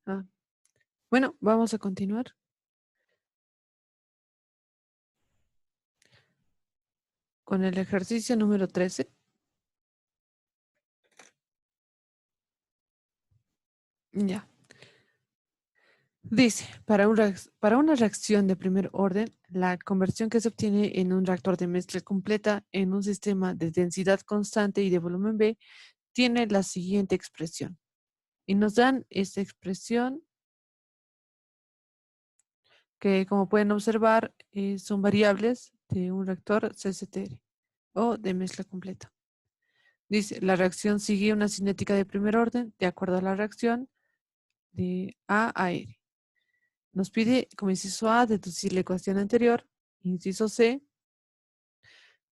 Ah, bueno, vamos a continuar con el ejercicio número 13. Ya. Dice, para una reacción de primer orden, la conversión que se obtiene en un reactor de mezcla completa en un sistema de densidad constante y de volumen B tiene la siguiente expresión. Y nos dan esta expresión que, como pueden observar, son variables de un reactor CCTR o de mezcla completa. Dice, la reacción sigue una cinética de primer orden de acuerdo a la reacción de A a R. Nos pide como inciso A deducir la ecuación anterior, inciso C,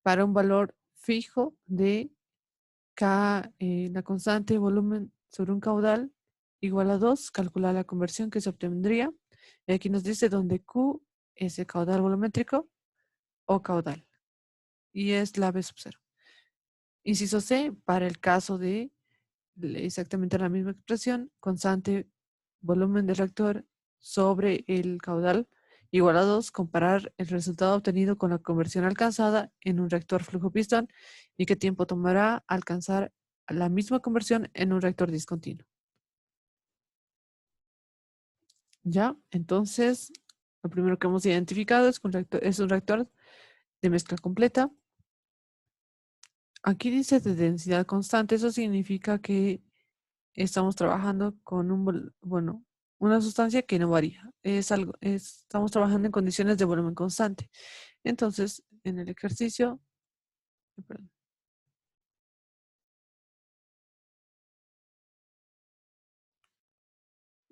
para un valor fijo de K, la constante de volumen sobre un caudal igual a 2, calcular la conversión que se obtendría. Y aquí nos dice donde Q es el caudal volumétrico o caudal y es la B sub 0. Inciso C, para el caso de exactamente la misma expresión, constante volumen del reactor sobre el caudal igual a 2, comparar el resultado obtenido con la conversión alcanzada en un reactor flujo-pistón y qué tiempo tomará alcanzar la misma conversión en un reactor discontinuo. ¿Ya? Entonces, lo primero que hemos identificado es un reactor de mezcla completa. Aquí dice de densidad constante, eso significa que estamos trabajando con una sustancia que no varía. Estamos trabajando en condiciones de volumen constante. Entonces, en el ejercicio, perdón,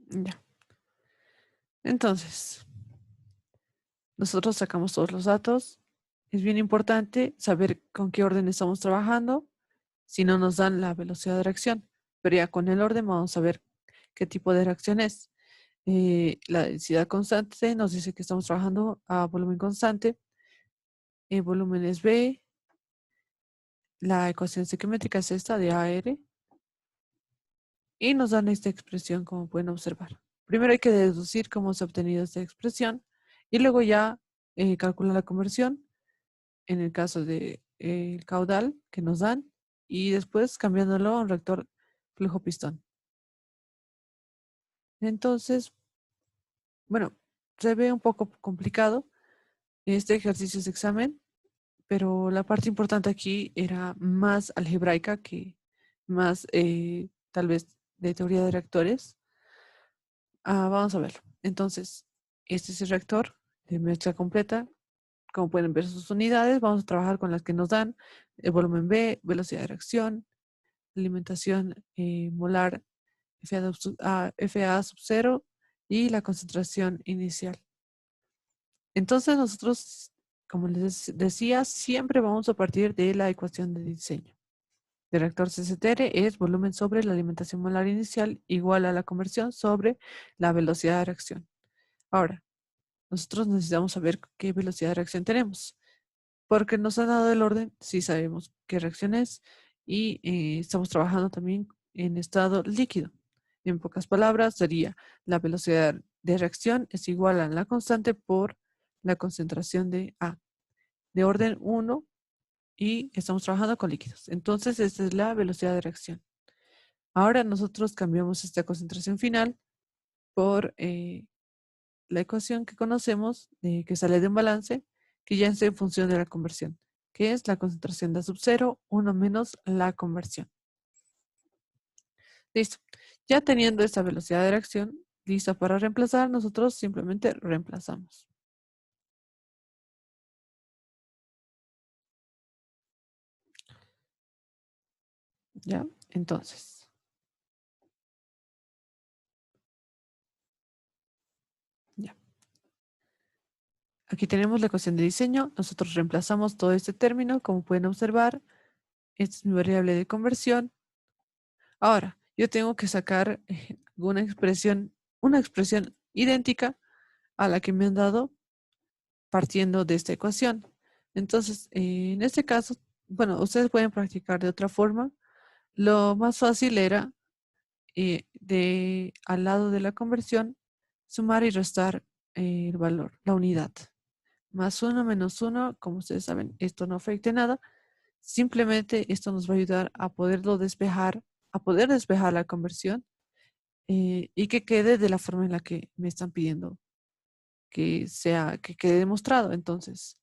ya. Entonces, nosotros sacamos todos los datos. Es bien importante saber con qué orden estamos trabajando, si no nos dan la velocidad de reacción. Pero ya con el orden vamos a ver qué tipo de reacción es. La densidad constante nos dice que estamos trabajando a volumen constante. El volumen es B. La ecuación estequiométrica es esta de AR y nos dan esta expresión como pueden observar. Primero hay que deducir cómo se ha obtenido esta expresión y luego ya calcular la conversión en el caso de el caudal que nos dan y después cambiándolo a un reactor flujo-pistón. Entonces, bueno, se ve un poco complicado este ejercicio de examen, pero la parte importante aquí era más algebraica que más tal vez de teoría de reactores. Vamos a verlo. Entonces, este es el reactor de mezcla completa. Como pueden ver sus unidades, vamos a trabajar con las que nos dan el volumen B, velocidad de reacción, alimentación molar FA sub 0 y la concentración inicial. Entonces nosotros, como les decía, siempre vamos a partir de la ecuación de diseño. El reactor CCTR es volumen sobre la alimentación molar inicial igual a la conversión sobre la velocidad de reacción. Ahora, nosotros necesitamos saber qué velocidad de reacción tenemos, porque nos han dado el orden, sí sabemos qué reacción es y estamos trabajando también en estado líquido. En pocas palabras, sería la velocidad de reacción es igual a la constante por la concentración de A, de orden 1 y estamos trabajando con líquidos. Entonces, esta es la velocidad de reacción. Ahora nosotros cambiamos esta concentración final por la ecuación que conocemos, que sale de un balance, que ya es en función de la conversión, que es la concentración de A sub 0, 1 menos la conversión. Listo. Ya teniendo esta velocidad de reacción lista para reemplazar, nosotros simplemente reemplazamos. ¿Ya? Entonces, ya. Aquí tenemos la ecuación de diseño. Nosotros reemplazamos todo este término, como pueden observar. Esta es mi variable de conversión. Ahora, yo tengo que sacar una expresión idéntica a la que me han dado partiendo de esta ecuación. Entonces, en este caso, bueno, ustedes pueden practicar de otra forma. Lo más fácil era al lado de la conversión, sumar y restar el valor, la unidad. Más uno menos uno, como ustedes saben, esto no afecta nada. Simplemente esto nos va a ayudar a poder despejar la conversión y que quede de la forma en la que me están pidiendo que quede demostrado. Entonces,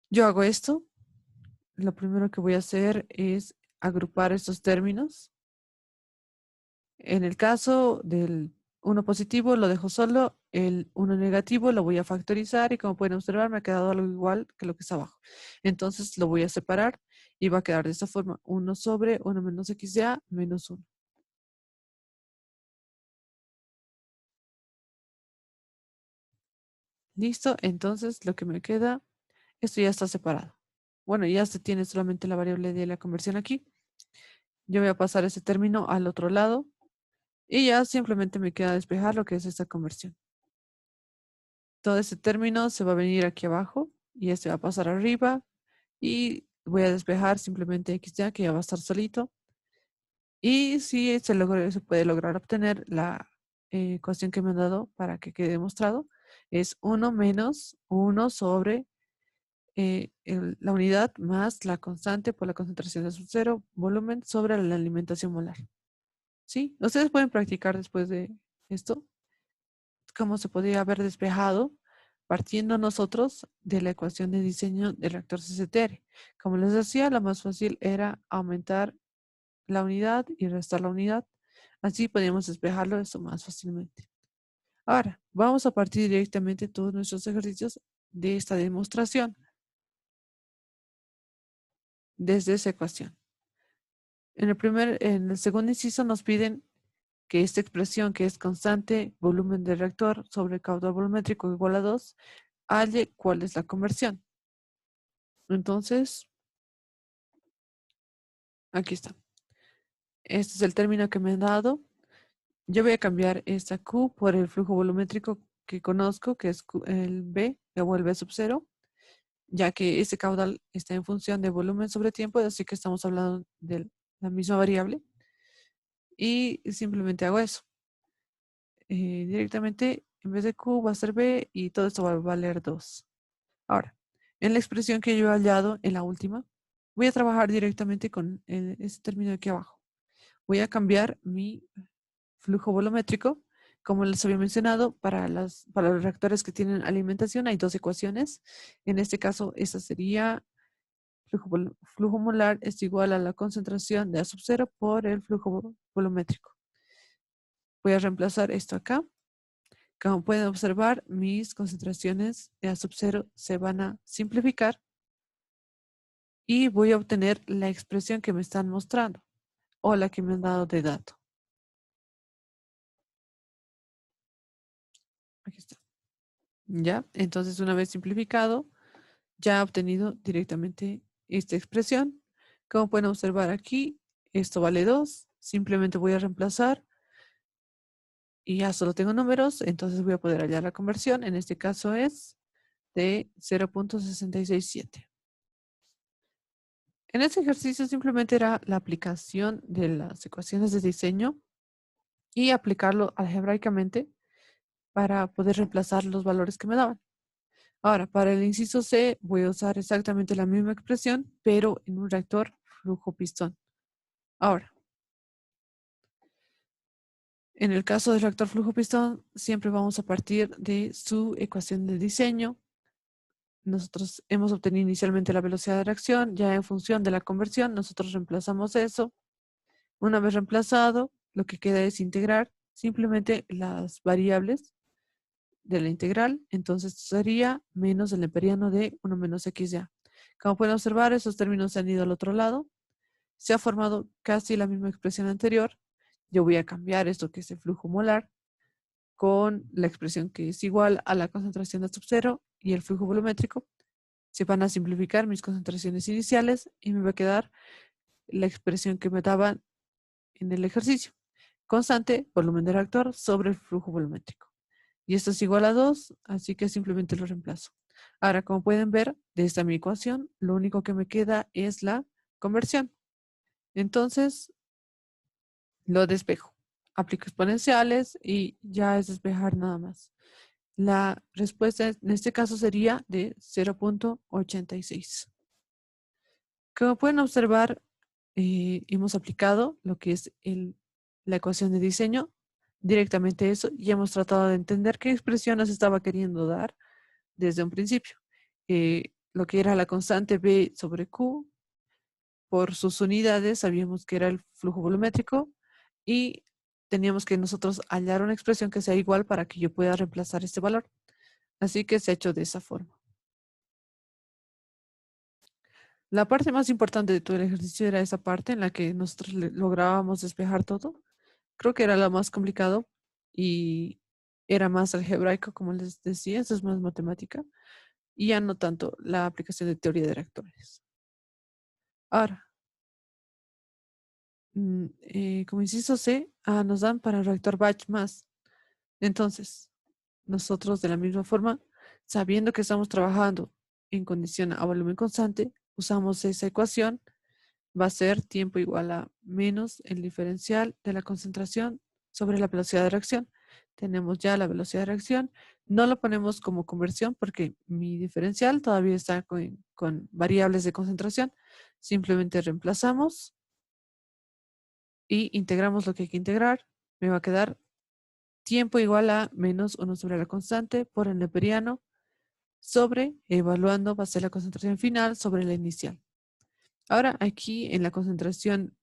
yo hago esto. Lo primero que voy a hacer es agrupar estos términos. En el caso del uno positivo lo dejo solo, el uno negativo lo voy a factorizar y como pueden observar me ha quedado algo igual que lo que está abajo. Entonces lo voy a separar y va a quedar de esta forma, 1 sobre 1 menos x de a menos 1. Listo, entonces lo que me queda, esto ya está separado. Bueno, ya se tiene solamente la variable de la conversión aquí. Yo voy a pasar ese término al otro lado y ya simplemente me queda despejar lo que es esta conversión. Todo ese término se va a venir aquí abajo y este va a pasar arriba y voy a despejar simplemente x ya que ya va a estar solito. Y si se puede lograr obtener la ecuación que me han dado para que quede demostrado, es 1 menos 1 sobre la unidad más la constante por la concentración de sub-cero volumen sobre la alimentación molar. ¿Sí? Ustedes pueden practicar después de esto cómo se podría haber despejado partiendo nosotros de la ecuación de diseño del reactor CCTR. Como les decía, lo más fácil era aumentar la unidad y restar la unidad. Así podíamos despejarlo esto más fácilmente. Ahora, vamos a partir directamente todos nuestros ejercicios de esta demostración desde esa ecuación. En el segundo inciso nos piden que esta expresión que es constante volumen del reactor sobre caudal volumétrico igual a 2, halle cuál es la conversión. Entonces, aquí está. Este es el término que me han dado. Yo voy a cambiar esta Q por el flujo volumétrico que conozco, que es el B, o el B sub 0, ya que este caudal está en función de volumen sobre tiempo, así que estamos hablando de la misma variable. Y simplemente hago eso. Directamente, en vez de Q va a ser B y todo esto va a valer 2. Ahora, en la expresión que yo he hallado, en la última, voy a trabajar directamente con este término de aquí abajo. Voy a cambiar mi flujo volumétrico. Como les había mencionado, para los reactores que tienen alimentación hay dos ecuaciones. En este caso, esta sería flujo molar es igual a la concentración de A sub 0 por el flujo volumétrico. Voy a reemplazar esto acá. Como pueden observar, mis concentraciones de A sub 0 se van a simplificar y voy a obtener la expresión que me están mostrando o la que me han dado de dato. Aquí está. ¿Ya? Entonces, una vez simplificado, ya he obtenido directamente esta expresión. Como pueden observar aquí, esto vale 2. Simplemente voy a reemplazar y ya solo tengo números, entonces voy a poder hallar la conversión. En este caso es de 0.667. En este ejercicio simplemente era la aplicación de las ecuaciones de diseño y aplicarlo algebraicamente para poder reemplazar los valores que me daban. Ahora, para el inciso C voy a usar exactamente la misma expresión, pero en un reactor flujo-pistón. Ahora, en el caso del reactor flujo-pistón, siempre vamos a partir de su ecuación de diseño. Nosotros hemos obtenido inicialmente la velocidad de reacción, ya en función de la conversión, nosotros reemplazamos eso. Una vez reemplazado, lo que queda es integrar simplemente las variables de la integral, entonces sería menos el neperiano de 1 menos x de a. Como pueden observar, esos términos se han ido al otro lado. Se ha formado casi la misma expresión anterior. Yo voy a cambiar esto que es el flujo molar con la expresión que es igual a la concentración de sub 0 y el flujo volumétrico. Se van a simplificar mis concentraciones iniciales y me va a quedar la expresión que me daban en el ejercicio. Constante, volumen del reactor sobre el flujo volumétrico. Y esto es igual a 2, así que simplemente lo reemplazo. Ahora, como pueden ver, de esta mi ecuación, lo único que me queda es la conversión. Entonces, lo despejo. Aplico exponenciales y ya es despejar nada más. La respuesta en este caso sería de 0.86. Como pueden observar, hemos aplicado lo que es la ecuación de diseño, directamente eso, y hemos tratado de entender qué expresión nos estaba queriendo dar desde un principio. Lo que era la constante B sobre Q, por sus unidades, sabíamos que era el flujo volumétrico y teníamos que nosotros hallar una expresión que sea igual para que yo pueda reemplazar este valor. Así que se ha hecho de esa forma. La parte más importante de todo el ejercicio era esa parte en la que nosotros lográbamos despejar todo. Creo que era lo más complicado y era más algebraico, como les decía, eso es más matemática, y ya no tanto la aplicación de teoría de reactores. Ahora, como inciso C, nos dan para reactor batch más. Entonces, nosotros de la misma forma, sabiendo que estamos trabajando en condición a volumen constante, usamos esa ecuación, va a ser tiempo igual a menos el diferencial de la concentración sobre la velocidad de reacción. Tenemos ya la velocidad de reacción, no lo ponemos como conversión porque mi diferencial todavía está con variables de concentración. Simplemente reemplazamos y integramos lo que hay que integrar. Me va a quedar tiempo igual a menos 1 sobre la constante por el neperiano sobre, evaluando, va a ser la concentración final sobre la inicial. Ahora aquí en la concentración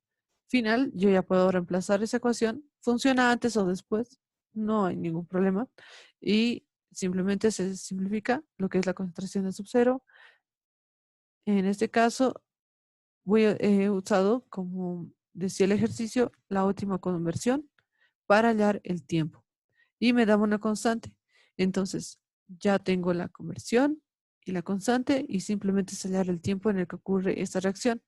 final yo ya puedo reemplazar esa ecuación. Funciona antes o después, no hay ningún problema. Y simplemente se simplifica lo que es la concentración de subcero. En este caso he usado, como decía el ejercicio, la última conversión para hallar el tiempo. Y me daba una constante. Entonces, ya tengo la conversión y la constante y simplemente es hallar el tiempo en el que ocurre esta reacción.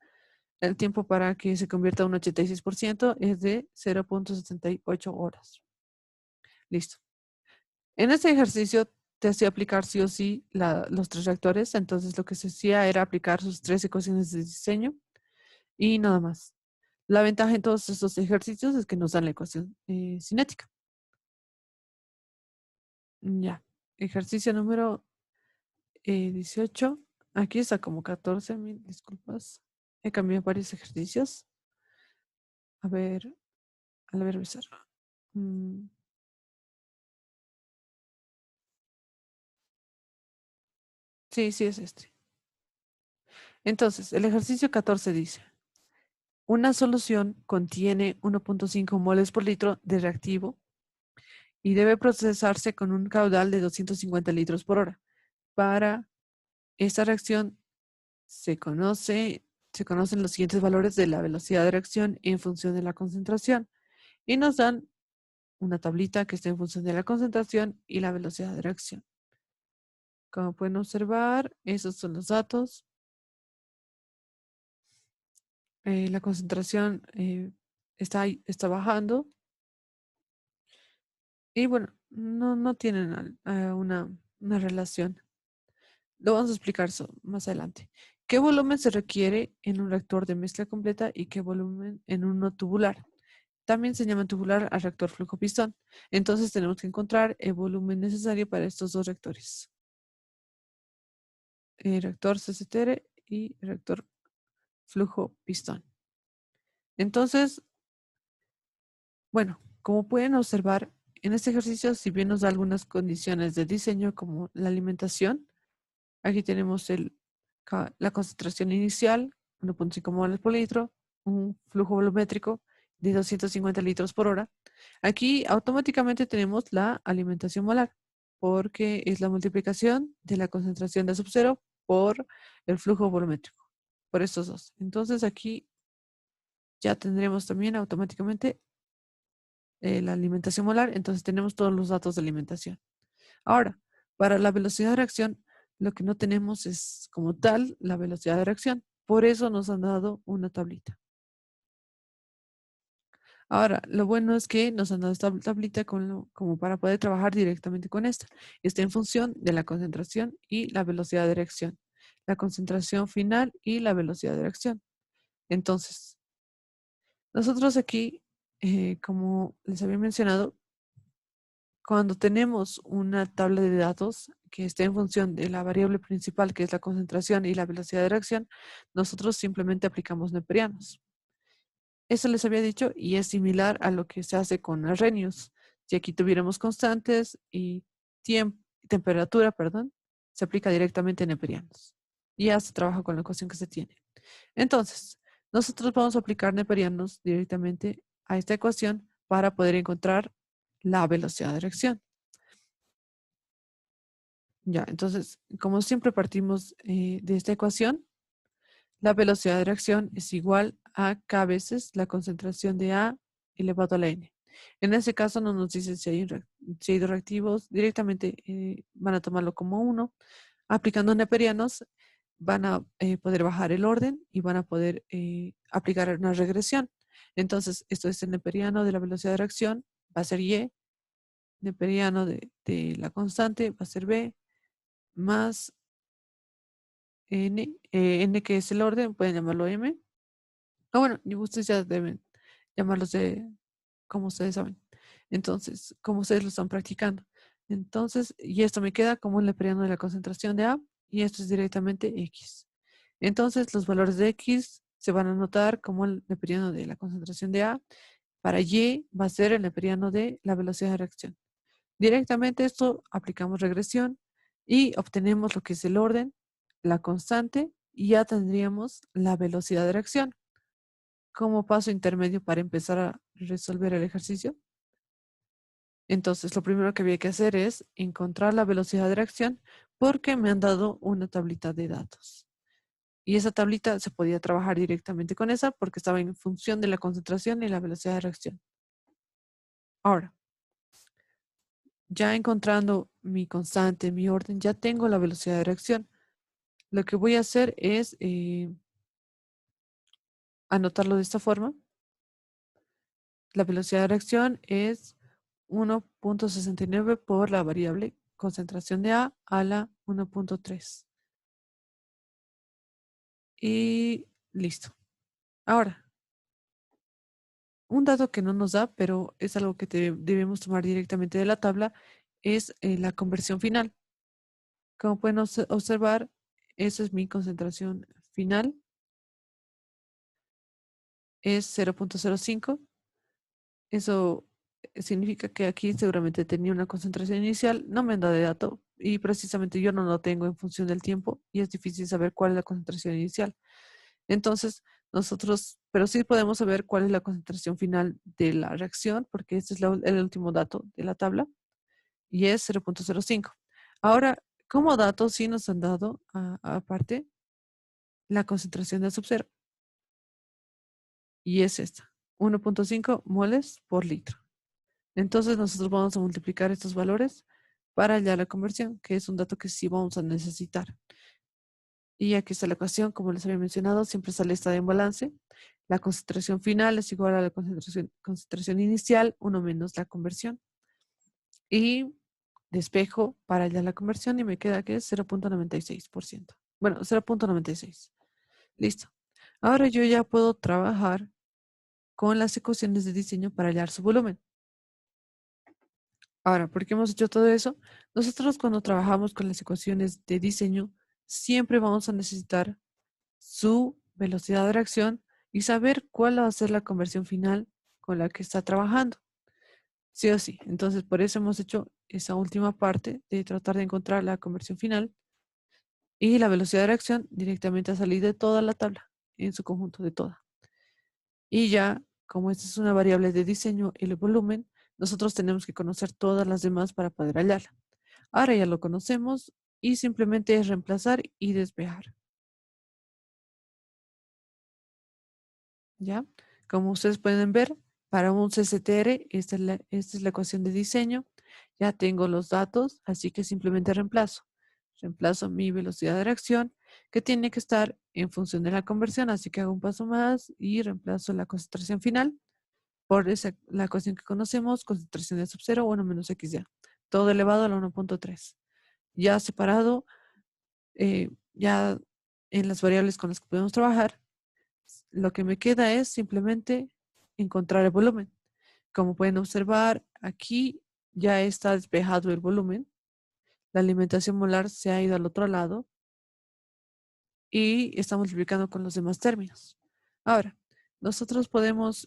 El tiempo para que se convierta a un 86% es de 0.78 horas. Listo. En este ejercicio te hacía aplicar sí o sí los tres reactores, entonces lo que se hacía era aplicar sus tres ecuaciones de diseño y nada más. La ventaja en todos estos ejercicios es que nos dan la ecuación cinética. Ya. Ejercicio número 18. Aquí está como 14, mil disculpas. He cambiado varios ejercicios. A ver, a ver, empezar. Mm, sí, sí es este. Entonces, el ejercicio 14 dice, una solución contiene 1.5 moles por litro de reactivo y debe procesarse con un caudal de 250 litros por hora. Para esta reacción se conocen los siguientes valores de la velocidad de reacción en función de la concentración y nos dan una tablita que está en función de la concentración y la velocidad de reacción. Como pueden observar, esos son los datos. La concentración está bajando y bueno, no tienen una relación. Lo vamos a explicar más adelante. ¿Qué volumen se requiere en un reactor de mezcla completa y qué volumen en uno tubular? También se llama tubular al reactor flujo-pistón. Entonces tenemos que encontrar el volumen necesario para estos dos reactores. El reactor CCTR y el reactor flujo-pistón. Entonces, bueno, como pueden observar, en este ejercicio, si bien nos da algunas condiciones de diseño como la alimentación, aquí tenemos la concentración inicial, 1.5 moles por litro, un flujo volumétrico de 250 litros por hora. Aquí automáticamente tenemos la alimentación molar, porque es la multiplicación de la concentración de subcero por el flujo volumétrico, por estos dos. Entonces aquí ya tendremos también automáticamente la alimentación molar, entonces tenemos todos los datos de alimentación. Ahora, para la velocidad de reacción, lo que no tenemos es como tal la velocidad de reacción. Por eso nos han dado una tablita. Ahora, lo bueno es que nos han dado esta tablita como para poder trabajar directamente con esta. Está en función de la concentración y la velocidad de reacción. La concentración final y la velocidad de reacción. Entonces, nosotros aquí como les había mencionado, cuando tenemos una tabla de datos que esté en función de la variable principal, que es la concentración y la velocidad de reacción, nosotros simplemente aplicamos neperianos. Eso les había dicho y es similar a lo que se hace con Arrhenius. Si aquí tuviéramos constantes y temperatura, perdón, se aplica directamente en neperianos. Y ya se trabaja con la ecuación que se tiene. Entonces, nosotros vamos a aplicar neperianos directamente a esta ecuación para poder encontrar la velocidad de reacción. Ya, entonces, como siempre partimos de esta ecuación, la velocidad de reacción es igual a K veces la concentración de A elevado a la N. En ese caso no nos dice si hay dos reactivos, directamente van a tomarlo como uno. Aplicando neperianos van a poder bajar el orden y van a poder aplicar una regresión. Entonces, esto es el neperiano de la velocidad de reacción, va a ser Y, neperiano de la constante va a ser B, más N que es el orden, pueden llamarlo M. Ah, bueno, y ustedes ya deben llamarlos de como ustedes saben. Entonces, como ustedes lo están practicando. Entonces, y esto me queda como el neperiano de la concentración de A y esto es directamente X. Entonces, los valores de X se van a anotar como el neperiano de la concentración de A. Para Y va a ser el neperiano de la velocidad de reacción. Directamente esto aplicamos regresión y obtenemos lo que es el orden, la constante y ya tendríamos la velocidad de reacción como paso intermedio para empezar a resolver el ejercicio. Entonces, lo primero que había que hacer es encontrar la velocidad de reacción porque me han dado una tablita de datos. Y esa tablita se podía trabajar directamente con esa porque estaba en función de la concentración y la velocidad de reacción. Ahora, ya encontrando mi constante, mi orden, ya tengo la velocidad de reacción. Lo que voy a hacer es anotarlo de esta forma. La velocidad de reacción es 1.69 por la variable concentración de A la 1.3. Y listo. Ahora, un dato que no nos da, pero es algo que debemos tomar directamente de la tabla, es la conversión final. Como pueden observar, esa es mi concentración final, es 0.05. Eso significa que aquí seguramente tenía una concentración inicial, no me han dado de dato y precisamente yo no lo tengo en función del tiempo y es difícil saber cuál es la concentración inicial. Entonces, nosotros, pero sí podemos saber cuál es la concentración final de la reacción, porque este es el último dato de la tabla y es 0.05. Ahora, como dato, sí nos han dado, aparte, la concentración del subcero y es esta, 1.5 moles por litro. Entonces, nosotros vamos a multiplicar estos valores para hallar la conversión, que es un dato que sí vamos a necesitar. Y aquí está la ecuación, como les había mencionado, siempre sale esta en balance. La concentración final es igual a la concentración inicial, 1 menos la conversión. Y despejo para hallar la conversión y me queda que es 0.96%. Bueno, 0.96. Listo. Ahora yo ya puedo trabajar con las ecuaciones de diseño para hallar su volumen. Ahora, ¿por qué hemos hecho todo eso? Nosotros cuando trabajamos con las ecuaciones de diseño, siempre vamos a necesitar su velocidad de reacción y saber cuál va a ser la conversión final con la que está trabajando. Sí o sí. Entonces, por eso hemos hecho esa última parte de tratar de encontrar la conversión final y la velocidad de reacción directamente a salir de toda la tabla, en su conjunto de toda. Y ya, como esta es una variable de diseño, el volumen, nosotros tenemos que conocer todas las demás para poder hallarla. Ahora ya lo conocemos y simplemente es reemplazar y despejar. ¿Ya? Como ustedes pueden ver, para un CCTR, esta es la ecuación de diseño. Ya tengo los datos, así que simplemente reemplazo. Reemplazo mi velocidad de reacción, que tiene que estar en función de la conversión, así que hago un paso más y reemplazo la concentración final por la ecuación que conocemos, concentración de subcero, 1 menos XY, todo elevado a la 1.3. Ya separado, ya en las variables con las que podemos trabajar, lo que me queda es simplemente encontrar el volumen. Como pueden observar, aquí ya está despejado el volumen. La alimentación molar se ha ido al otro lado y está multiplicando con los demás términos. Ahora, nosotros podemos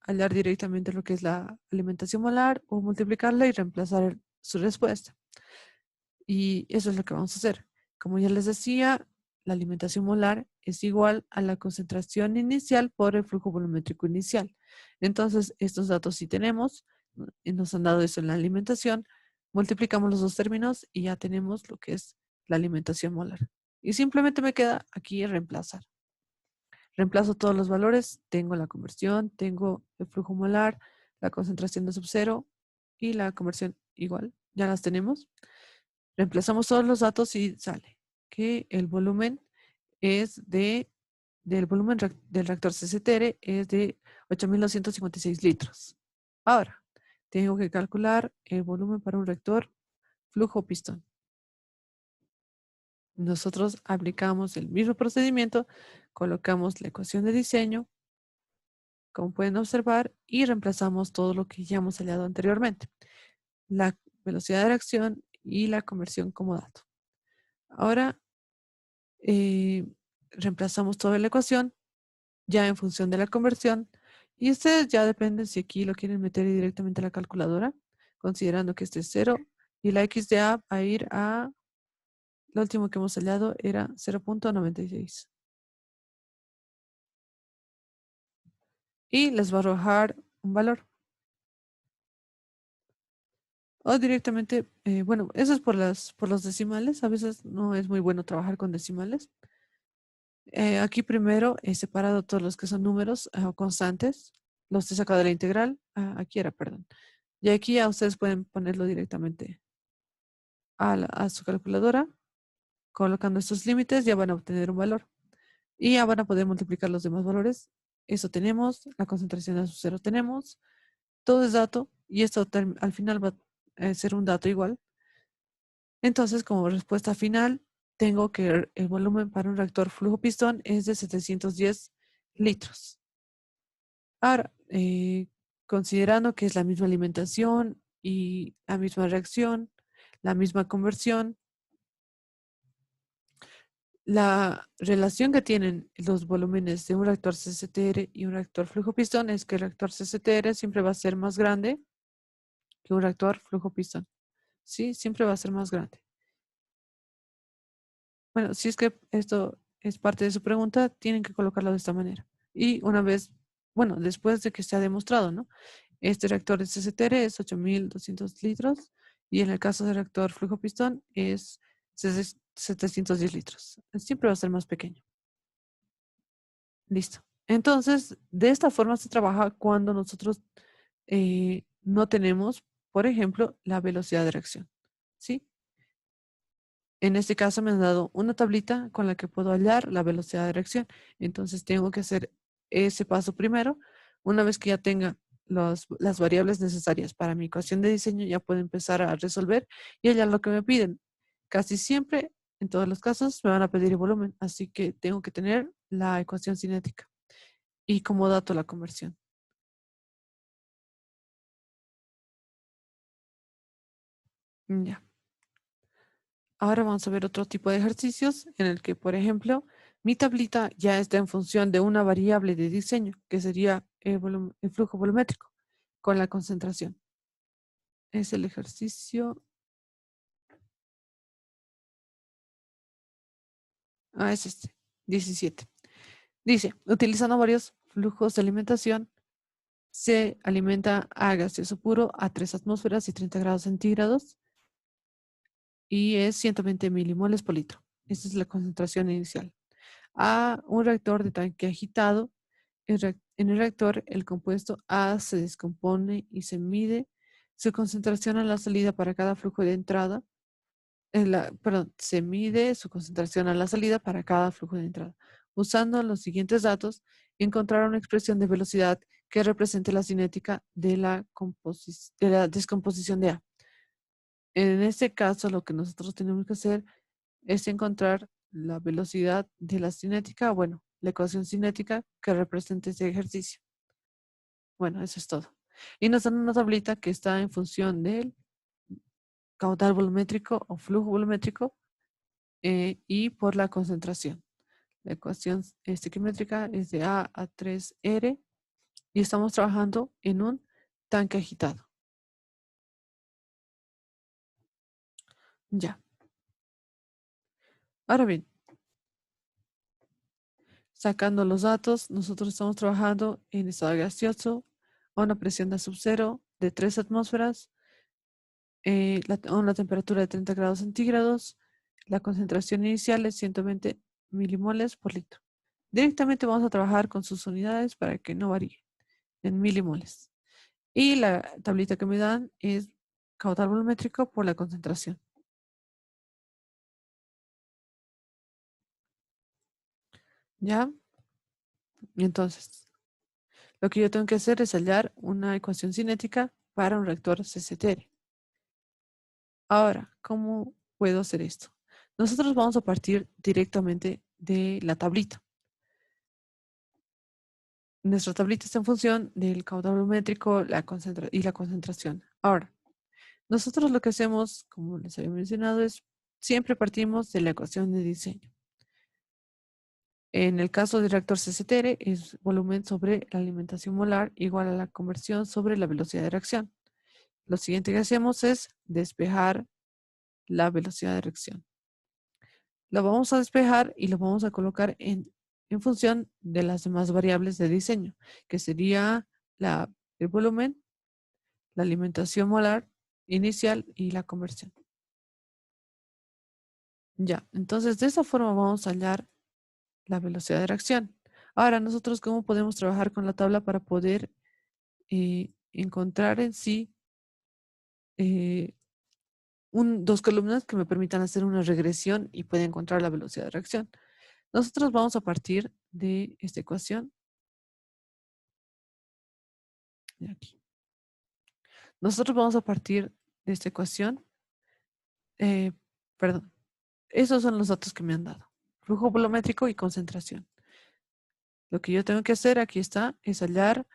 hallar directamente lo que es la alimentación molar o multiplicarla y reemplazar su respuesta. Y eso es lo que vamos a hacer. Como ya les decía, la alimentación molar es igual a la concentración inicial por el flujo volumétrico inicial. Entonces, estos datos sí tenemos, y nos han dado eso en la alimentación, multiplicamos los dos términos y ya tenemos lo que es la alimentación molar. Y simplemente me queda aquí reemplazar. Reemplazo todos los valores, tengo la conversión, tengo el flujo molar, la concentración de subcero y la conversión igual, ya las tenemos. Reemplazamos todos los datos y sale que el volumen es del volumen del reactor CCTR es de 8.256 litros. Ahora, tengo que calcular el volumen para un reactor flujo pistón. Nosotros aplicamos el mismo procedimiento, colocamos la ecuación de diseño, como pueden observar, y reemplazamos todo lo que ya hemos hallado anteriormente. La velocidad de reacción y la conversión como dato. Ahora, reemplazamos toda la ecuación ya en función de la conversión y ustedes ya dependen si aquí lo quieren meter directamente a la calculadora, considerando que este es 0 y la x de a va a ir a, lo último que hemos hallado era 0.96 y les va a arrojar un valor. O directamente, bueno, eso es por los decimales, a veces no es muy bueno trabajar con decimales. Aquí primero he separado todos los que son números o constantes, los he sacado de la integral, aquí era, perdón. Y aquí ya ustedes pueden ponerlo directamente a su calculadora, colocando estos límites, ya van a obtener un valor. Y ya van a poder multiplicar los demás valores. Eso tenemos, la concentración de cero tenemos, todo es dato, y esto al final va a ser un dato igual. Entonces, como respuesta final, tengo que el volumen para un reactor flujo pistón es de 710 litros. Ahora, considerando que es la misma alimentación y la misma reacción, la misma conversión, la relación que tienen los volúmenes de un reactor CCTR y un reactor flujo pistón es que el reactor CCTR siempre va a ser más grande que un reactor flujo pistón. Sí, siempre va a ser más grande. Bueno, si es que esto es parte de su pregunta, tienen que colocarlo de esta manera. Y una vez, bueno, después de que se ha demostrado, ¿no? Este reactor de CCTR es 8.200 litros y en el caso del reactor flujo pistón es 710 litros. Siempre va a ser más pequeño. Listo. Entonces, de esta forma se trabaja cuando nosotros no tenemos, por ejemplo, la velocidad de reacción. ¿Sí? En este caso me han dado una tablita con la que puedo hallar la velocidad de reacción. Entonces tengo que hacer ese paso primero. Una vez que ya tenga las variables necesarias para mi ecuación de diseño, ya puedo empezar a resolver y hallar lo que me piden. Casi siempre, en todos los casos, me van a pedir el volumen, así que tengo que tener la ecuación cinética y como dato la conversión. Ya. Ahora vamos a ver otro tipo de ejercicios en el que, por ejemplo, mi tablita ya está en función de una variable de diseño, que sería el flujo volumétrico con la concentración. Es el ejercicio. Es este, 17. Dice, utilizando varios flujos de alimentación, se alimenta a gaseoso puro a 3 atmósferas y 30 grados centígrados y es 120 milimoles por litro. Esta es la concentración inicial. A un reactor de tanque agitado, en el reactor el compuesto A se descompone y se mide su concentración a la salida para cada flujo de entrada. Perdón, se mide su concentración a la salida para cada flujo de entrada. Usando los siguientes datos, encontrar una expresión de velocidad que represente la cinética de de la descomposición de A. En este caso, lo que nosotros tenemos que hacer es encontrar la velocidad de la cinética, bueno, la ecuación cinética que representa ese ejercicio. Bueno, eso es todo. Y nos dan una tablita que está en función del caudal volumétrico o flujo volumétrico y por la concentración. La ecuación estequiométrica es de A 3R y estamos trabajando en un tanque agitado. Ya. Ahora bien, sacando los datos, nosotros estamos trabajando en estado gaseoso a una presión de sub-cero de 3 atmósferas, a una temperatura de 30 grados centígrados. La concentración inicial es 120 milimoles por litro. Directamente vamos a trabajar con sus unidades para que no varíe en milimoles. Y la tablita que me dan es caudal volumétrico por la concentración. ¿Ya? Entonces, lo que yo tengo que hacer es hallar una ecuación cinética para un reactor CCTR. Ahora, ¿cómo puedo hacer esto? Nosotros vamos a partir directamente de la tablita. Nuestra tablita está en función del caudal volumétrico y la concentración. Ahora, nosotros lo que hacemos, como les había mencionado, es siempre partimos de la ecuación de diseño. En el caso del reactor CCTR es volumen sobre la alimentación molar igual a la conversión sobre la velocidad de reacción. Lo siguiente que hacemos es despejar la velocidad de reacción. Lo vamos a despejar y lo vamos a colocar en función de las demás variables de diseño, que sería el volumen, la alimentación molar inicial y la conversión. Ya, entonces de esa forma vamos a hallar la velocidad de reacción. Ahora, nosotros cómo podemos trabajar con la tabla para poder encontrar en sí eh, dos columnas que me permitan hacer una regresión y pueda encontrar la velocidad de reacción. Nosotros vamos a partir de esta ecuación de aquí. Nosotros vamos a partir de esta ecuación, eh, perdón, esos son los datos que me han dado. Flujo volumétrico y concentración. Lo que yo tengo que hacer, aquí está, es hallar,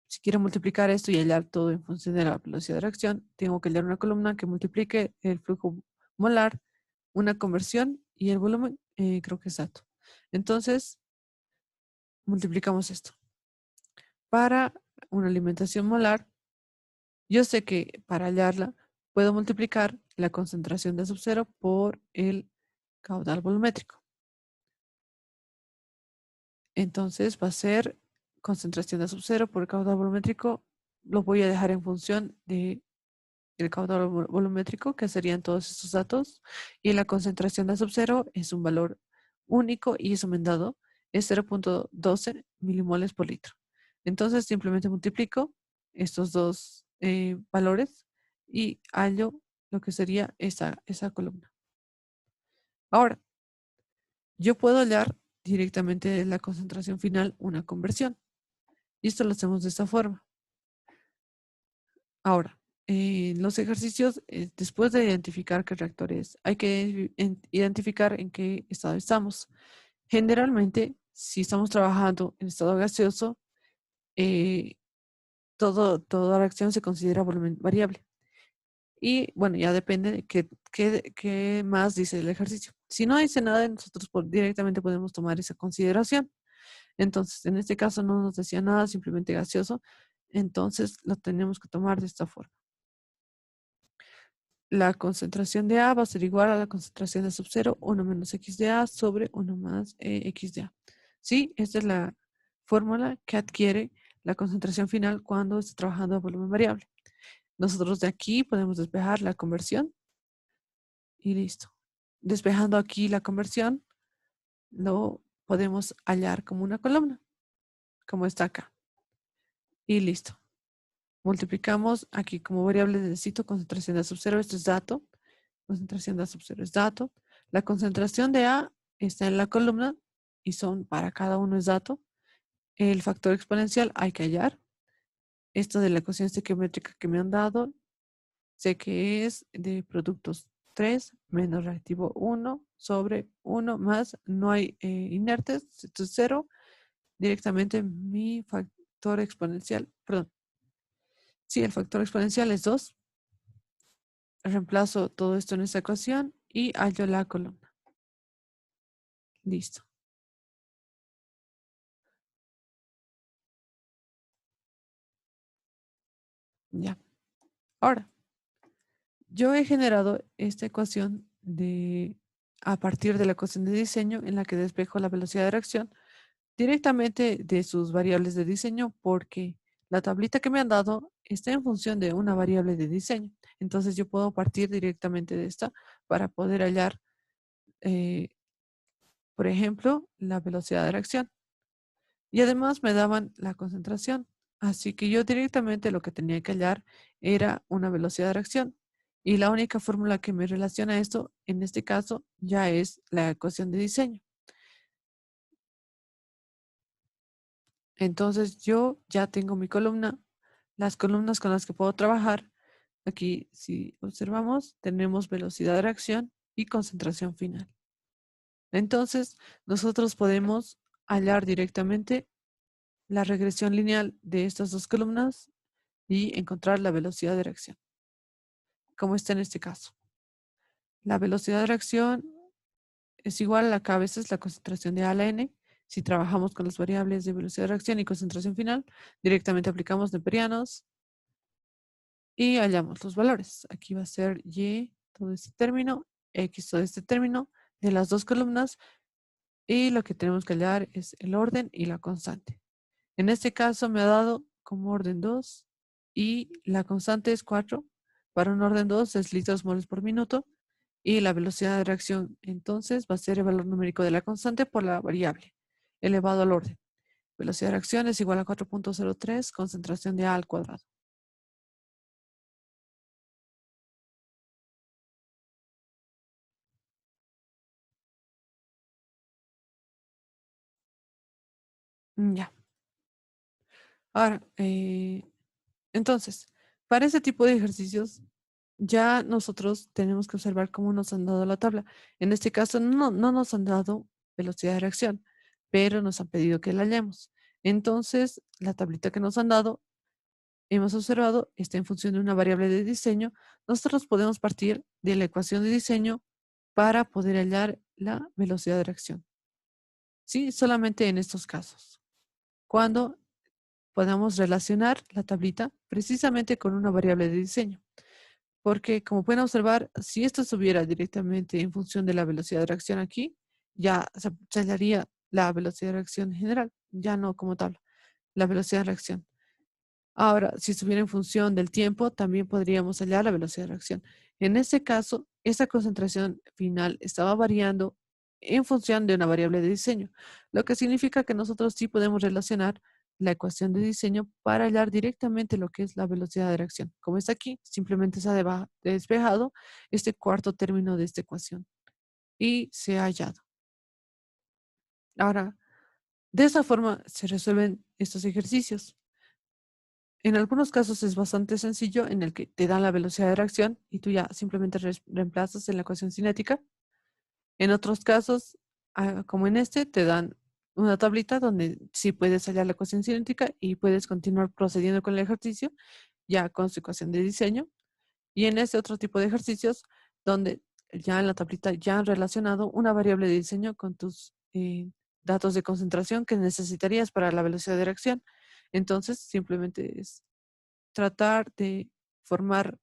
si quiero multiplicar esto y hallar todo en función de la velocidad de reacción, tengo que hallar una columna que multiplique el flujo molar, una conversión y el volumen, creo que es dato. Entonces, multiplicamos esto. Para una alimentación molar, yo sé que para hallarla puedo multiplicar la concentración de sub-cero por el caudal volumétrico. Entonces va a ser concentración de sub-cero por el caudal volumétrico. Lo voy a dejar en función de el caudal volumétrico, que serían todos estos datos. Y la concentración de sub-cero es un valor único y eso me han dado es 0.12 milimoles por litro. Entonces simplemente multiplico estos dos valores y hallo lo que sería esa columna. Ahora, yo puedo hallar directamente de la concentración final una conversión. Y esto lo hacemos de esta forma. Ahora, los ejercicios, después de identificar qué reactor es, hay que identificar en qué estado estamos. Generalmente, si estamos trabajando en estado gaseoso, eh, toda reacción se considera volumen variable. Y bueno, ya depende de qué más dice el ejercicio. Si no dice nada, nosotros directamente podemos tomar esa consideración. Entonces, en este caso no nos decía nada, simplemente gaseoso. Entonces, lo tenemos que tomar de esta forma. La concentración de A va a ser igual a la concentración de sub-cero, 1 menos X de A sobre 1 más X de A. Sí, esta es la fórmula que adquiere la concentración final cuando está trabajando a volumen variable. Nosotros de aquí podemos despejar la conversión y listo. Despejando aquí la conversión, lo podemos hallar como una columna, como está acá. Y listo. Multiplicamos aquí como variable necesito concentración de sub-cero, esto es dato. Concentración de sub-cero es dato. La concentración de A está en la columna y son para cada uno es dato. El factor exponencial hay que hallar. Esto de la ecuación estequiométrica que me han dado, sé que es de productos 3 menos reactivo 1 sobre 1 más, no hay inertes, esto es 0. Directamente mi factor exponencial, perdón, Sí, el factor exponencial es 2. Reemplazo todo esto en esta ecuación y hallo la columna. Listo. Ya. Ahora, yo he generado esta ecuación a partir de la ecuación de diseño en la que despejo la velocidad de reacción directamente de sus variables de diseño porque la tablita que me han dado está en función de una variable de diseño. Entonces yo puedo partir directamente de esta para poder hallar, eh, por ejemplo, la velocidad de reacción. Y además me daban la concentración. Así que yo directamente lo que tenía que hallar era una velocidad de reacción. Y la única fórmula que me relaciona esto, en este caso, ya es la ecuación de diseño. Entonces yo ya tengo mi columna, las columnas con las que puedo trabajar. Aquí, si observamos, tenemos velocidad de reacción y concentración final. Entonces, nosotros podemos hallar directamente la regresión lineal de estas dos columnas y encontrar la velocidad de reacción, como está en este caso. La velocidad de reacción es igual a la que a veces la concentración de A a la N. Si trabajamos con las variables de velocidad de reacción y concentración final, directamente aplicamos neperianos y hallamos los valores. Aquí va a ser Y, todo este término, X, todo este término de las dos columnas y lo que tenemos que hallar es el orden y la constante. En este caso me ha dado como orden 2 y la constante es 4. Para un orden 2 es litros moles por minuto y la velocidad de reacción entonces va a ser el valor numérico de la constante por la variable elevado al orden. Velocidad de reacción es igual a 4.03 concentración de A al cuadrado. Ya. Ahora, entonces, para ese tipo de ejercicios, ya nosotros tenemos que observar cómo nos han dado la tabla. En este caso, no nos han dado velocidad de reacción, pero nos han pedido que la hallemos. Entonces, la tablita que nos han dado, hemos observado, está en función de una variable de diseño. Nosotros podemos partir de la ecuación de diseño para poder hallar la velocidad de reacción. Sí, solamente en estos casos. Cuando podamos relacionar la tablita precisamente con una variable de diseño. Porque como pueden observar, si esto estuviera directamente en función de la velocidad de reacción aquí, ya se hallaría la velocidad de reacción general, ya no como tal, la velocidad de reacción. Ahora, si estuviera en función del tiempo, también podríamos hallar la velocidad de reacción. En este caso, esa concentración final estaba variando en función de una variable de diseño, lo que significa que nosotros sí podemos relacionar la ecuación de diseño para hallar directamente lo que es la velocidad de reacción. Como está aquí, simplemente se ha despejado este cuarto término de esta ecuación y se ha hallado. Ahora, de esa forma se resuelven estos ejercicios. En algunos casos es bastante sencillo en el que te dan la velocidad de reacción y tú ya simplemente reemplazas en la ecuación cinética. En otros casos, como en este, te dan una tablita donde sí puedes hallar la ecuación cinética y puedes continuar procediendo con el ejercicio ya con su ecuación de diseño. Y en este otro tipo de ejercicios donde ya en la tablita ya han relacionado una variable de diseño con tus datos de concentración que necesitarías para la velocidad de reacción. Entonces, simplemente es tratar de formar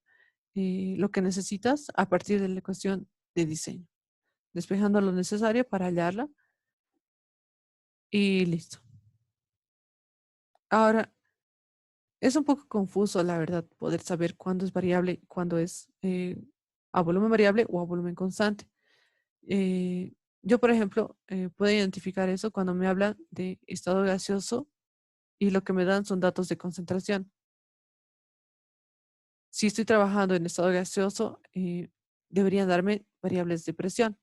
lo que necesitas a partir de la ecuación de diseño, despejando lo necesario para hallarla y listo. Ahora, es un poco confuso, la verdad, poder saber cuándo es variable y cuándo es a volumen variable o a volumen constante. Eh, yo, por ejemplo, puedo identificar eso cuando me hablan de estado gaseoso y lo que me dan son datos de concentración. Si estoy trabajando en estado gaseoso, deberían darme variables de presión.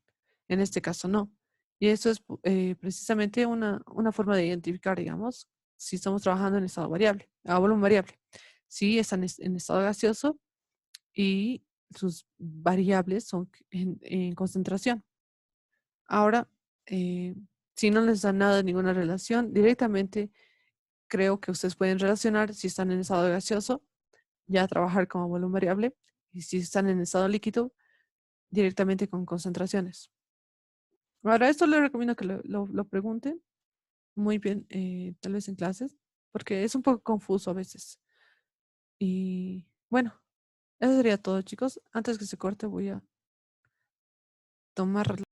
En este caso no. Y eso es precisamente una forma de identificar, digamos, si estamos trabajando en estado variable, a volumen variable. Si están en estado gaseoso y sus variables son en concentración. Ahora, eh, si no les da nada, ninguna relación, directamente creo que ustedes pueden relacionar si están en estado gaseoso ya trabajar como volumen variable. Y si están en estado líquido, directamente con concentraciones. Ahora, esto les recomiendo que lo pregunten muy bien, tal vez en clases, porque es un poco confuso a veces. Y bueno, eso sería todo, chicos. Antes que se corte, voy a tomar